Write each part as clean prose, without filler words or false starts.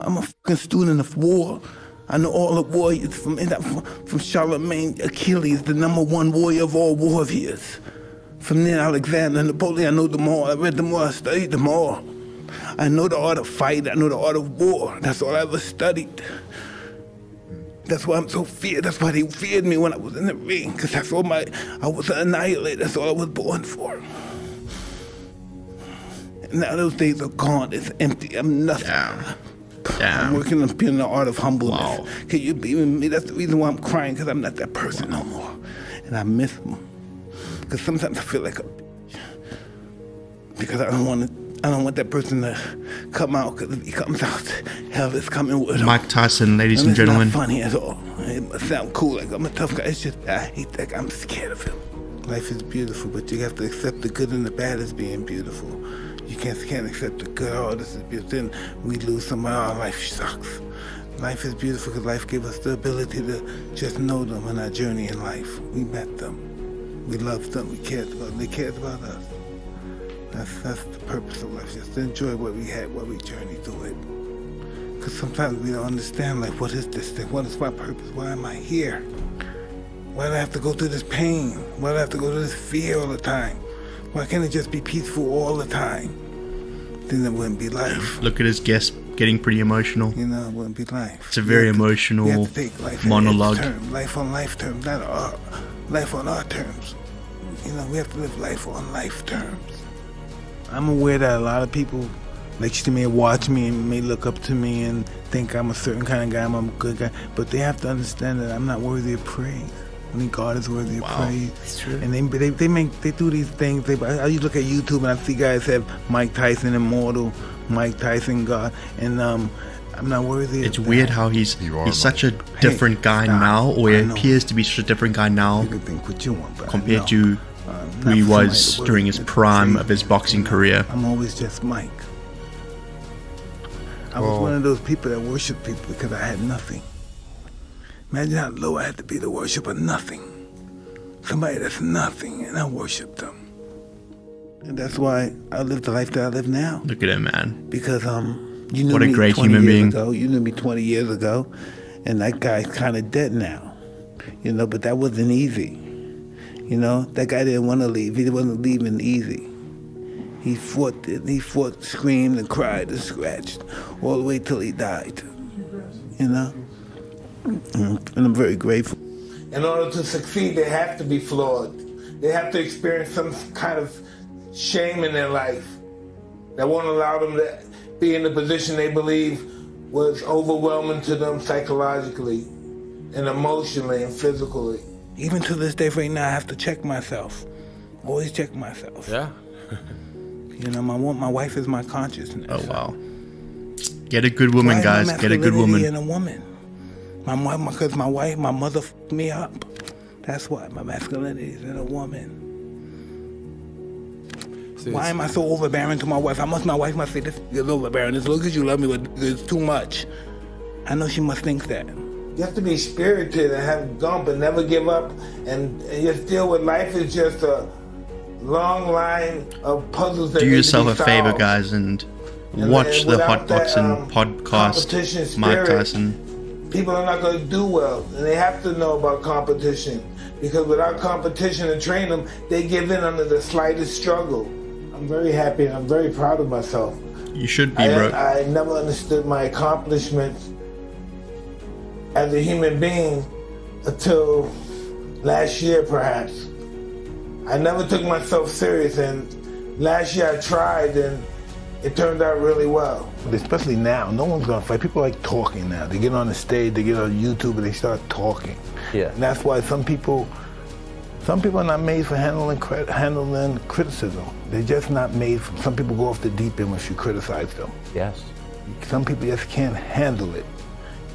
I'm a fucking student of war. I know all the warriors from Charlemagne, Achilles, the #1 warrior of all warriors. From then Alexander, Napoleon, I know them all. I read them all, I studied them all. I know the art of fight, I know the art of war. That's all I ever studied. That's why I'm so feared. That's why they feared me when I was in the ring, because that's all I was an annihilator. That's all I was born for. And now those days are gone. It's empty. I'm nothing. Damn. I'm working on being the art of humbleness. Wow. Can you believe in me? That's the reason why I'm crying, because I'm not that person no more. And I miss them. Because sometimes I feel like a bitch. Because I don't want that person to come out, because if he comes out, hell is coming with him. Mike Tyson, ladies and gentlemen. It's not funny at all. It must sound cool, like I'm a tough guy. It's just, I hate that guy. I'm scared of him. Life is beautiful, but you have to accept the good and the bad as being beautiful. You can't accept the good, oh, this is beautiful. Then we lose somebody, oh, life sucks. Life is beautiful because life gave us the ability to just know them in our journey in life. We met them. We loved them. We cared about them. They cared about us. That's the purpose of life, just to enjoy what we had while we journeyed through it. Because sometimes we don't understand, like, what is this thing? What is my purpose? Why am I here? Why do I have to go through this pain? Why do I have to go through this fear all the time? Why can't it just be peaceful all the time? Then it wouldn't be life. Look at his guest getting pretty emotional. You know, it wouldn't be life. It's a very emotional we have to take life monologue. Life on life terms, not our life on our terms. You know, we have to live life on life terms. I'm aware that a lot of people lecture to me and watch me and may look up to me and think I'm a certain kind of guy, I'm a good guy, but they have to understand that I'm not worthy of praise. Only God is worthy of praise. That's true. And they do these things. I used to look at YouTube and I see guys have Mike Tyson, immortal, Mike Tyson, God, and I'm not worthy. It's weird how he's such a different guy now, or he appears to be such a different guy now You can think what you want, but compared to who he was during his prime of his boxing career. I'm always just Mike. I was one of those people that worship people because I had nothing. Imagine how low I had to be to worship a nothing. Somebody that's nothing, and I worship them. And that's why I live the life that I live now. Look at him, man. Because you knew What a me great 20 human years being. ago. You knew me 20 years ago, and that guy's kind of dead now. You know, but that wasn't easy. You know, that guy didn't want to leave. He wasn't leaving easy. He fought, screamed and cried and scratched all the way till he died. You know? And I'm very grateful. In order to succeed, they have to be flawed. They have to experience some kind of shame in their life that won't allow them to be in the position they believe was overwhelming to them psychologically and emotionally and physically. Even to this day, right now, I have to check myself. Always check myself. Yeah. You know, my wife is my consciousness. Oh, wow. Get a good woman, guys. Get a good woman. And a woman. Because my mother fucked me up. That's why my masculinity is in a woman. Why am I so overbearing to my wife? My wife must say, this is overbearing. As long as you love me, it's too much. I know she must think that. You have to be spirited and have gump and never give up and just deal with life. Is just a long line of puzzles that Do need yourself to be a favor, solved. guys, and watch the Hot Boxing podcast. Mike Tyson. People are not going to do well, and they have to know about competition, because without competition and train them, they give in under the slightest struggle. I'm very happy and I'm very proud of myself. You should be, bro. I never understood my accomplishments as a human being until last year, perhaps. I never took myself serious, and last year I tried, and it turned out really well. But especially now, no one's gonna fight. People like talking now. They get on the stage, they get on YouTube, and they start talking. Yeah. And that's why some people are not made for handling criticism. They're just not made for. Some people go off the deep end once you criticize them. Yes. Some people just can't handle it.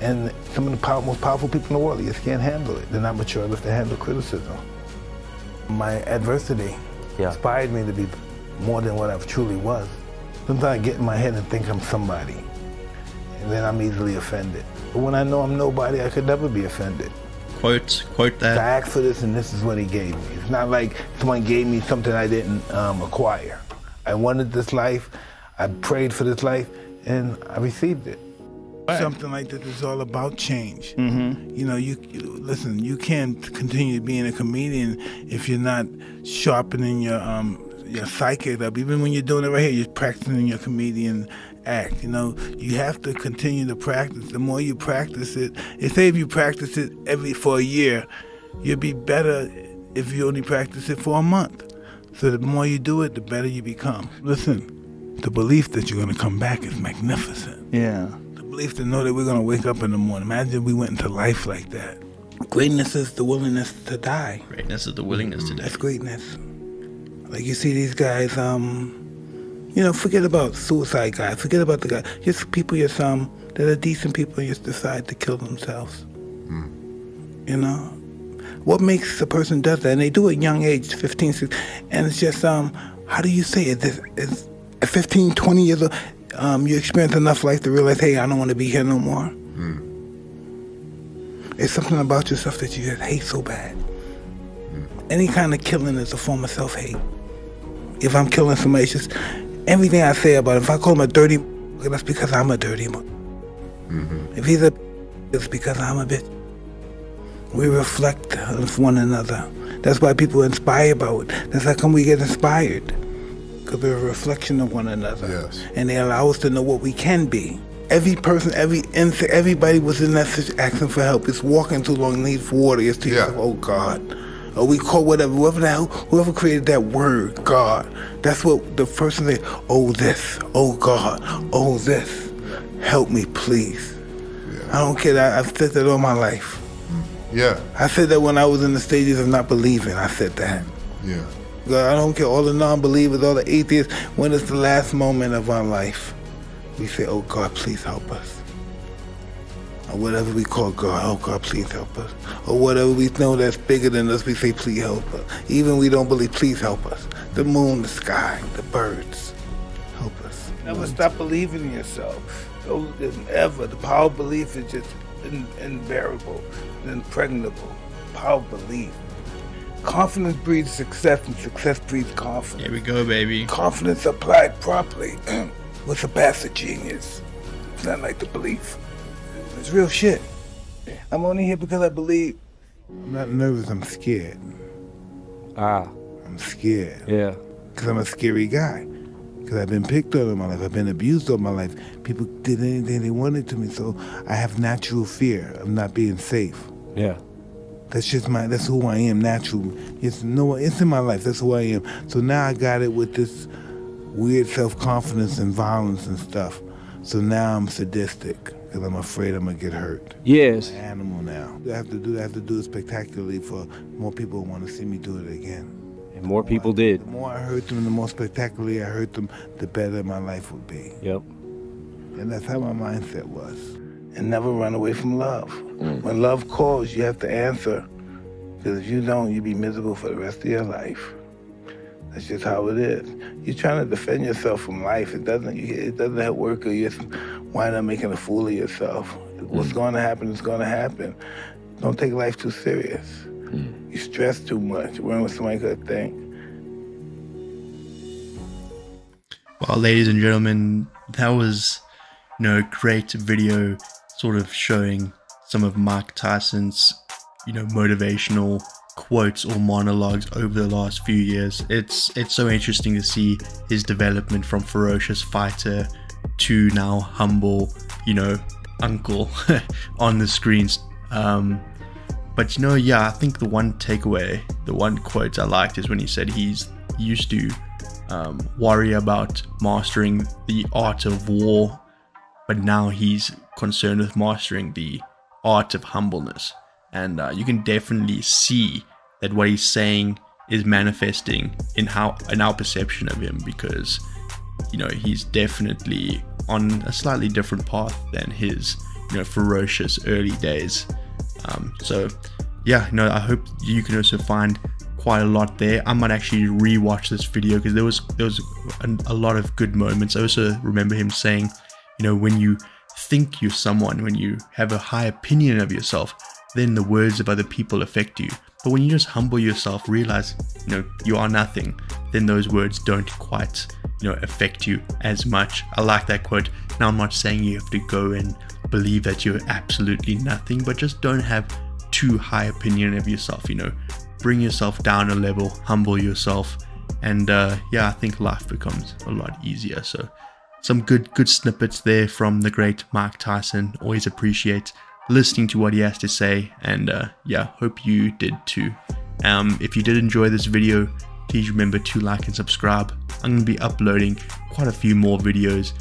And some of the most powerful people in the world, they just can't handle it. They're not mature enough to handle criticism. My adversity inspired me to be more than what I truly was. Sometimes I get in my head and think I'm somebody, and then I'm easily offended. But when I know I'm nobody, I could never be offended. Quote that. I asked for this, and this is what he gave me. It's not like someone gave me something I didn't acquire. I wanted this life, I prayed for this life, and I received it. Something like this is all about change. You know, listen, you can't continue being a comedian if you're not sharpening your psyche up. Even when you're doing it right here, you're practicing your comedian act. You know, you have to continue to practice. The more you practice it, say if you practice it for a year, you'll be better if you only practice it for a month. So the more you do it, the better you become. Listen, the belief that you're going to come back is magnificent. Yeah. The belief to know that we're going to wake up in the morning. Imagine we went into life like that. Greatness is the willingness to die. Greatness is the willingness to die. That's greatness. Like you see these guys, you know, forget about suicide guys. Forget about the guy. Just people that are decent people and just decide to kill themselves. You know? What makes a person does that? And they do it at a young age, 15, 16. And it's just, how do you say it? It's at 15, 20 years old, you experience enough life to realize, hey, I don't want to be here no more. It's something about yourself that you just hate so bad. Any kind of killing is a form of self-hate. If I'm killing somebody, it's just everything I say about it. If I call him a dirty, that's because I'm a dirty. If he's a, it's because I'm a bitch. We reflect of one another. That's why people are inspired by it. That's how come we get inspired. Because we're a reflection of one another. Yes. And they allow us to know what we can be. Every person, every insect, everybody was in that situation asking for help. It's walking too long, needs water. It's to yourself, oh God. Or we call whoever created that word, God. That's what the person said, oh this, oh God, oh this. Help me, please. I don't care, I've said that all my life. Yeah. I said that when I was in the stages of not believing, I said that. Yeah. God, I don't care, all the non-believers, all the atheists, when it's the last moment of our life, we say, oh God, please help us. Or whatever we call God, oh God, please help us. Or whatever we know that's bigger than us, we say, please help us. Even we don't believe, please help us. The moon, the sky, the birds, help us. Never stop believing in yourself. Ever. The power of belief is just invariable, impregnable. Power of belief. Confidence breeds success, and success breeds confidence. Here we go, baby. Confidence applied properly will surpass a genius. It's not like the belief. It's real shit. I'm only here because I believe. I'm not nervous, I'm scared. I'm scared. Yeah. Because I'm a scary guy. Because I've been picked on in my life. I've been abused all my life. People did anything they wanted to me, so I have natural fear of not being safe. Yeah. That's who I am, natural. It's in my life, that's who I am. So now I got it with this weird self-confidence and violence and stuff. So now I'm sadistic, because I'm afraid I'm gonna get hurt. Yes. I'm an animal now. I have to do it spectacularly for more people who want to see me do it again. And more people did. The more I hurt them, the more spectacularly I hurt them, the better my life would be. Yep. And that's how my mindset was. And never run away from love. When love calls, you have to answer. Because if you don't, you'll be miserable for the rest of your life. That's just how it is. You're trying to defend yourself from life. It doesn't help work, or you just wind up making a fool of yourself. What's going to happen is going to happen. Don't take life too serious. You stress too much. Worrying what somebody could think. Well, ladies and gentlemen, that was, a great video sort of showing some of Mike Tyson's, motivational quotes or monologues over the last few years. It's so interesting to see his development from ferocious fighter to now humble, uncle on the screens. But I think the one takeaway, the one quote I liked is when he said he's used to worry about mastering the art of war, but now he's concerned with mastering the art of humbleness. And you can definitely see that what he's saying is manifesting in our perception of him, because he's definitely on a slightly different path than his ferocious early days. I hope you can also find quite a lot there. I might actually rewatch this video because there was a lot of good moments. I also remember him saying, when you think you're someone, when you have a high opinion of yourself, then the words of other people affect you. But when you just humble yourself, realize, you are nothing, then those words don't quite, affect you as much. I like that quote. Now, I'm not saying you have to go and, believe that you're absolutely nothing, but just don't have too high opinion of yourself. You know, bring yourself down a level, humble yourself, and yeah, I think life becomes a lot easier. So some good snippets there from the great Mike Tyson. Always appreciate listening to what he has to say, and yeah, hope you did too. If you did enjoy this video, please remember to like and subscribe. I'm going to be uploading quite a few more videos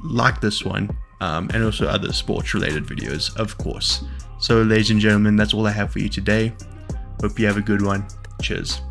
like this one, and also other sports related videos, of course. So ladies and gentlemen, that's all I have for you today. Hope you have a good one. Cheers.